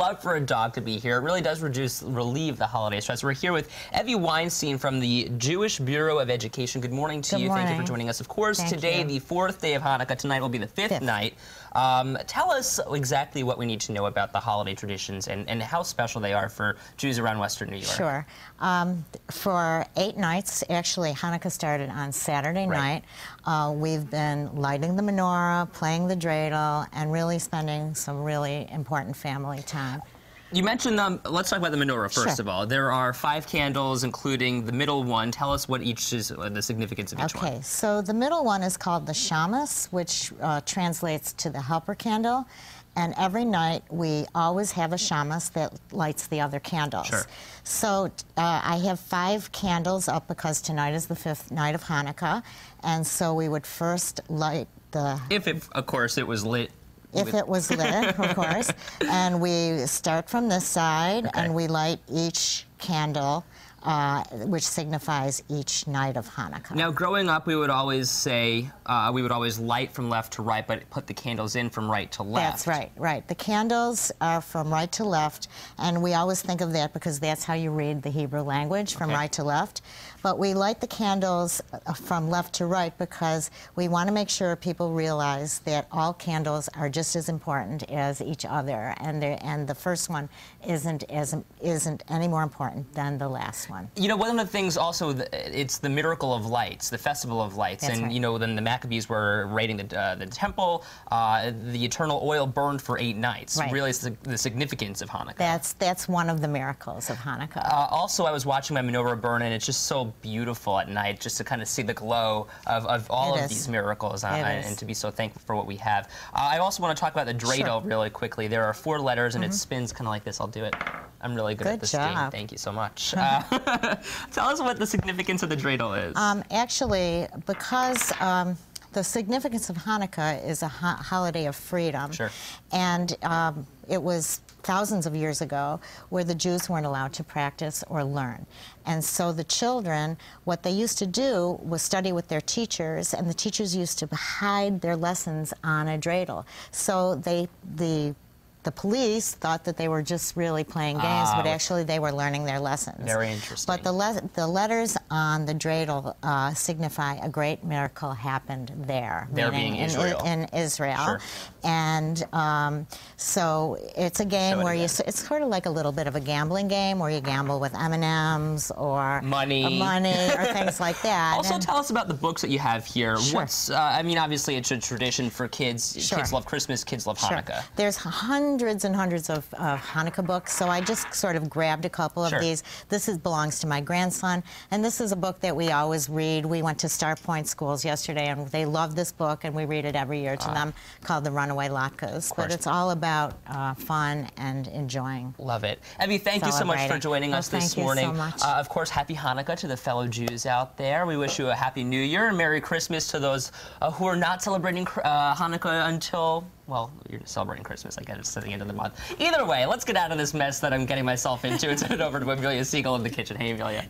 Love for a dog to be here. It really does relieve the holiday stress. We're here with Evie Weinstein from the Jewish Bureau of Education. Good morning to you. Morning. Thank you for joining us. Of course, today, the fourth day of Hanukkah. Tonight will be the fifth night. Tell us exactly what we need to know about the holiday traditions and how special they are for Jews around Western New York. Sure. For 8 nights, actually, Hanukkah started on Saturday night. We've been lighting the menorah, playing the dreidel, and really spending some really important family time. You mentioned, let's talk about the menorah first of all. There are 5 candles, including the middle one. Tell us what each is, the significance of each one. Okay, so the middle one is called the shamas, which translates to the helper candle. And every night, we always have a shamas that lights the other candles. Sure. So I have 5 candles up because tonight is the 5th night of Hanukkah. And so we would first light the... If, of course, it was lit. If it was lit, of course. And we start from this side, and we light each candle, which signifies each night of Hanukkah. Now, growing up, we would always say, we would always light from left to right, but put the candles in from right to left. That's right, right. The candles are from right to left, and we always think of that because that's how you read the Hebrew language, from right to left. But we light the candles from left to right because we want to make sure people realize that all candles are just as important as each other, and the first one isn't any more important than the last one. You know, one of the things also, it's the miracle of lights, the festival of lights. That's and, you know, then the Maccabees were raiding the temple. The eternal oil burned for 8 nights. Right. Really, it's the significance of Hanukkah. That's one of the miracles of Hanukkah. Also, I was watching my menorah burn, and it's just so beautiful at night just to kind of see the glow of all of these miracles and to be so thankful for what we have. I also want to talk about the Dreidel really quickly. There are 4 letters, and it spins kind of like this. I'll do it. I'm really good at this game. Thank you so much. Tell us what the significance of the Dreidel is. Actually, because the significance of Hanukkah is a holiday of freedom. Sure. And it was thousands of years ago where the Jews weren't allowed to practice or learn. And so the children, what they used to do was study with their teachers, and the teachers used to hide their lessons on a dreidel. So the police thought that they were just really playing games, but actually they were learning their lessons. Very interesting. But the letters on the dreidel signify a great miracle happened there. There being Israel. In Israel. Sure. And so it's a game where it's sort of like a little bit of a gambling game where you gamble with M&Ms or money or things like that. Also, tell us about the books that you have here. Sure. What's, I mean, obviously it's a tradition for kids. Sure. Kids love Christmas, kids love Hanukkah. There's hundreds and hundreds of Hanukkah books, so I just sort of grabbed a couple of these. This belongs to my grandson, and this is a book that we always read. We went to Star Point schools yesterday, and they love this book, and we read it every year to them, called The Runaway Latkes. But it's all about fun and enjoying. Love it. Evie, thank you so much for joining us this morning. Thank you so much. Of course, happy Hanukkah to the fellow Jews out there. We wish you a happy New Year and Merry Christmas to those who are not celebrating Hanukkah until, well, you're celebrating Christmas, I guess it's at the end of the month. Either way, let's get out of this mess that I'm getting myself into and turn it over to Amelia Siegel in the kitchen. Hey, Amelia.